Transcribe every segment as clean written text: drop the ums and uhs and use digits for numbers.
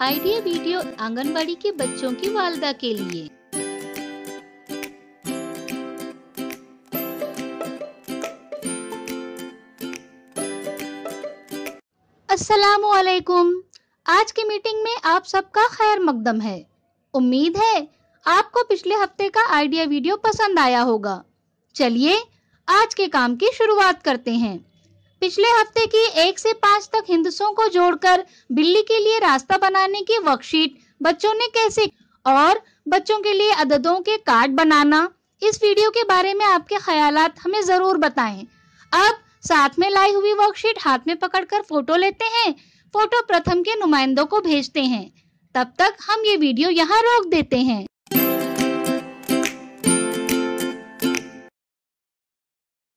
Idea video anganwadi के बच्चों की वालदा के लिए। अस्सलामुअलैकुम। आज की मीटिंग में आप सबका खैर मकदम है। उम्मीद है आपको पिछले हफ्ते का आइडिया वीडियो पसंद आया होगा। चलिए आज के काम की शुरुआत करते हैं। पिछले हफ्ते की 1 से 5 तक हिंदसों को जोड़कर बिल्ली के लिए रास्ता बनाने की वर्कशीट बच्चों ने कैसे और बच्चों के लिए अददों के कार्ड बनाना, इस वीडियो के बारे में आपके ख्यालात हमें जरूर बताएं। अब साथ में लाई हुई वर्कशीट हाथ में पकड़कर फोटो लेते हैं। फोटो प्रथम के नुमाइंदों को भेजते हैं। तब तक हम ये वीडियो यहाँ रोक देते हैं।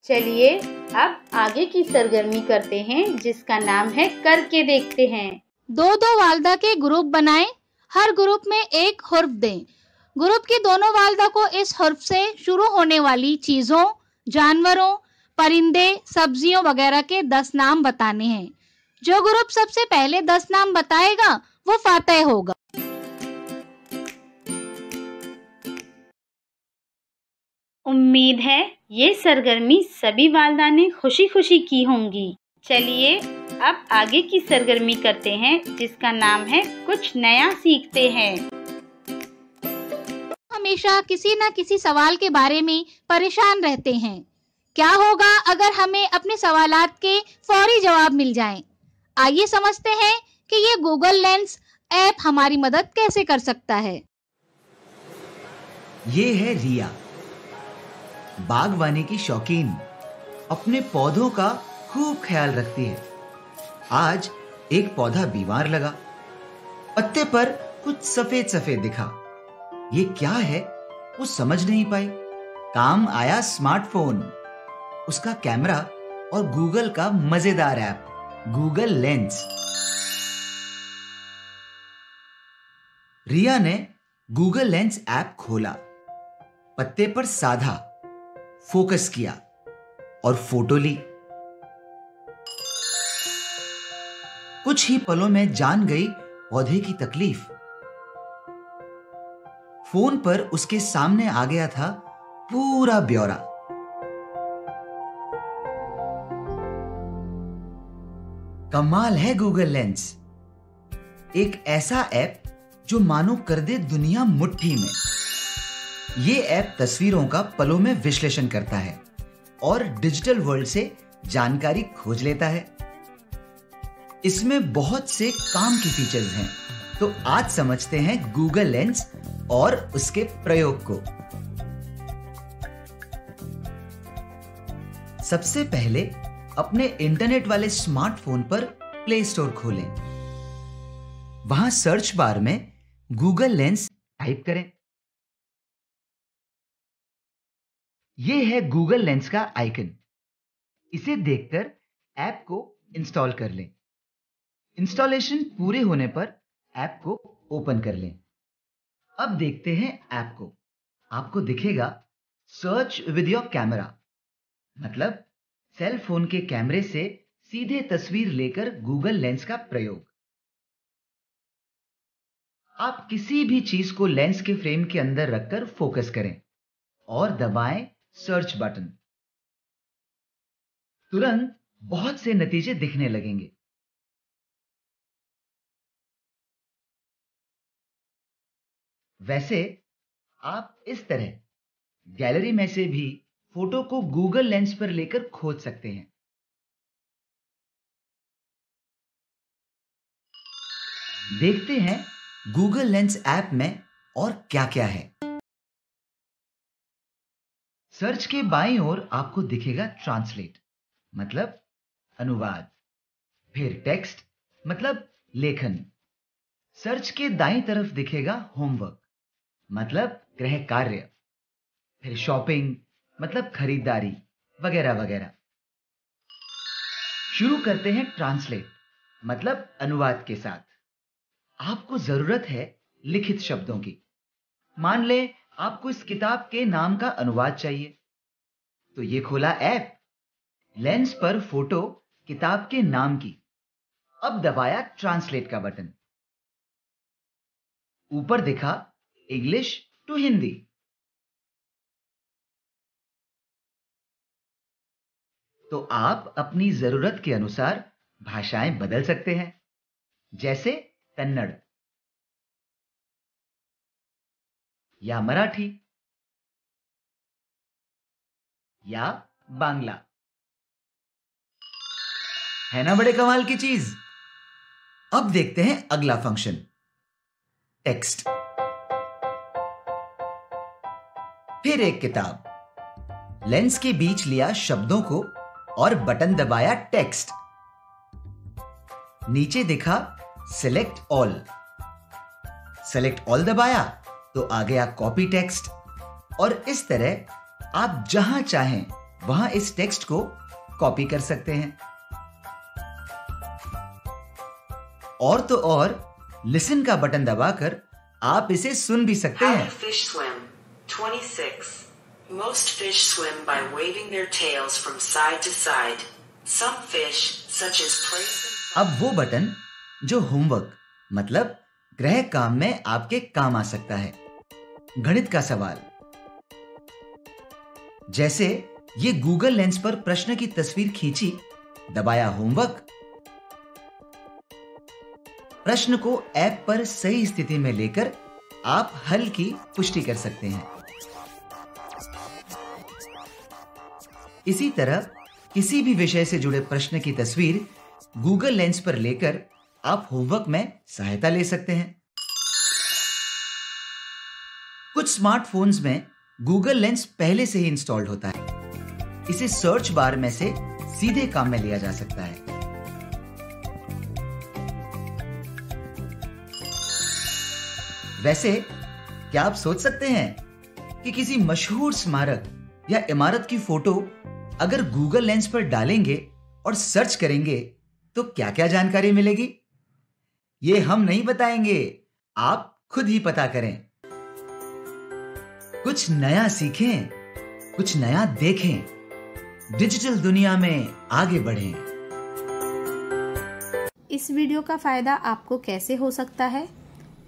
चलिए अब आगे की सरगर्मी करते हैं, जिसका नाम है करके देखते हैं। दो वालदा के ग्रुप बनाएं। हर ग्रुप में एक हर्फ दें। ग्रुप की दोनों वालदा को इस हर्फ से शुरू होने वाली चीजों, जानवरों, परिंदे, सब्जियों वगैरह के 10 नाम बताने हैं। जो ग्रुप सबसे पहले 10 नाम बताएगा वो फातेह होगा। उम्मीद है ये सरगर्मी सभी वालदा ने खुशी खुशी की होंगी। चलिए अब आगे की सरगर्मी करते हैं, जिसका नाम है कुछ नया सीखते हैं। हमेशा किसी न किसी सवाल के बारे में परेशान रहते हैं। क्या होगा अगर हमें अपने सवालात के फौरी जवाब मिल जाएं? आइए समझते हैं कि ये गूगल लेंस ऐप हमारी मदद कैसे कर सकता है। ये है रिया, बागवानी की शौकीन, अपने पौधों का खूब ख्याल रखती है। आज एक पौधा बीमार लगा, पत्ते पर कुछ सफेद सफेद दिखा। ये क्या है वो समझ नहीं पाई। काम आया स्मार्टफोन, उसका कैमरा और गूगल का मजेदार ऐप गूगल लेंस। रिया ने गूगल लेंस ऐप खोला, पत्ते पर साधा, फोकस किया और फोटो ली। कुछ ही पलों में जान गई पौधे की तकलीफ। फोन पर उसके सामने आ गया था पूरा ब्यौरा। कमाल है गूगल लेंस, एक ऐसा ऐप जो मानो कर दे दुनिया मुट्ठी में। ये ऐप तस्वीरों का पलों में विश्लेषण करता है और डिजिटल वर्ल्ड से जानकारी खोज लेता है। इसमें बहुत से काम की फीचर्स हैं, तो आज समझते हैं गूगल लेंस और उसके प्रयोग को। सबसे पहले अपने इंटरनेट वाले स्मार्टफोन पर प्ले स्टोर खोलें। वहां सर्च बार में गूगल लेंस टाइप करें। यह है गूगल लेंस का आइकन। इसे देखकर ऐप को इंस्टॉल कर लें। इंस्टॉलेशन पूरे होने पर ऐप को ओपन कर लें। अब देखते हैं ऐप को। आपको दिखेगा सर्च विद योर कैमरा, मतलब सेल फोन के कैमरे से सीधे तस्वीर लेकर गूगल लेंस का प्रयोग। आप किसी भी चीज को लेंस के फ्रेम के अंदर रखकर फोकस करें और दबाएं सर्च बटन। तुरंत बहुत से नतीजे दिखने लगेंगे। वैसे आप इस तरह गैलरी में से भी फोटो को गूगल लेंस पर लेकर खोज सकते हैं। देखते हैं गूगल लेंस ऐप में और क्या क्या है। सर्च के बाईं ओर आपको दिखेगा ट्रांसलेट, मतलब अनुवाद। फिर टेक्स्ट, मतलब लेखन। सर्च के दाईं तरफ दिखेगा होमवर्क, मतलब गृह कार्य। फिर शॉपिंग, मतलब खरीदारी वगैरह वगैरह। शुरू करते हैं ट्रांसलेट, मतलब अनुवाद के साथ। आपको जरूरत है लिखित शब्दों की। मान लें आपको इस किताब के नाम का अनुवाद चाहिए, तो ये खोला ऐप, लेंस पर फोटो किताब के नाम की। अब दबाया ट्रांसलेट का बटन। ऊपर दिखा इंग्लिश टू हिंदी। तो आप अपनी जरूरत के अनुसार भाषाएं बदल सकते हैं, जैसे कन्नड़ या मराठी या बांग्ला। है ना बड़े कमाल की चीज। अब देखते हैं अगला फंक्शन, टेक्स्ट। फिर एक किताब, लेंस के बीच लिया शब्दों को और बटन दबाया टेक्स्ट। नीचे दिखा सिलेक्ट ऑल। सेलेक्ट ऑल दबाया तो आ गया कॉपी टेक्स्ट, और इस तरह आप जहां चाहें वहां इस टेक्स्ट को कॉपी कर सकते हैं। और तो और लिसन का बटन दबाकर आप इसे सुन भी सकते हैं। Fish swim. 26. Most fish swim by waving their tails from side to side. Some fish, such as place. अब वो बटन जो होमवर्क मतलब गृह काम में आपके काम आ सकता है। गणित का सवाल, जैसे ये गूगल लेंस पर प्रश्न की तस्वीर खींची, दबाया होमवर्क। प्रश्न को ऐप पर सही स्थिति में लेकर आप हल की पुष्टि कर सकते हैं। इसी तरह किसी भी विषय से जुड़े प्रश्न की तस्वीर गूगल लेंस पर लेकर आप होमवर्क में सहायता ले सकते हैं। कुछ स्मार्टफोन्स में गूगल लेंस पहले से ही इंस्टॉल्ड होता है। इसे सर्च बार में से सीधे काम में लिया जा सकता है। वैसे क्या आप सोच सकते हैं कि किसी मशहूर स्मारक या इमारत की फोटो अगर गूगल लेंस पर डालेंगे और सर्च करेंगे तो क्या क्या जानकारी मिलेगी? ये हम नहीं बताएंगे, आप खुद ही पता करें। कुछ नया सीखें, कुछ नया देखें, डिजिटल दुनिया में आगे बढ़ें। इस वीडियो का फायदा आपको कैसे हो सकता है,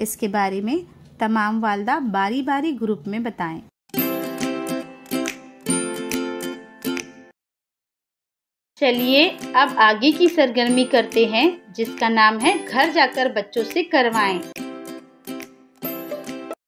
इसके बारे में तमाम वालदा बारी बारी ग्रुप में बताएं। चलिए अब आगे की सरगर्मी करते हैं, जिसका नाम है घर जाकर बच्चों से करवाएं।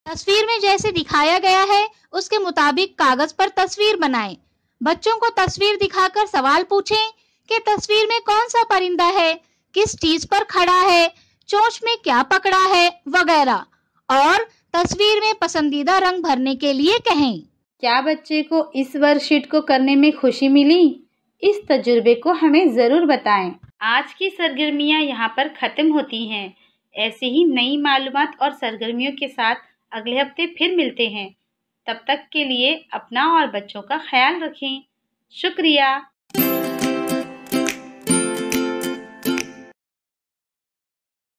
तस्वीर में जैसे दिखाया गया है उसके मुताबिक कागज पर तस्वीर बनाएं। बच्चों को तस्वीर दिखाकर सवाल पूछें कि तस्वीर में कौन सा परिंदा है, किस चीज पर खड़ा है, चोंच में क्या पकड़ा है वगैरह, और तस्वीर में पसंदीदा रंग भरने के लिए कहें। क्या बच्चे को इस वर्कशीट को करने में खुशी मिली? इस तजुर्बे को हमें ज़रूर बताएं। आज की सरगर्मियां यहाँ पर ख़त्म होती हैं। ऐसे ही नई मालूमात और सरगर्मियों के साथ अगले हफ्ते फिर मिलते हैं। तब तक के लिए अपना और बच्चों का ख्याल रखें। शुक्रिया।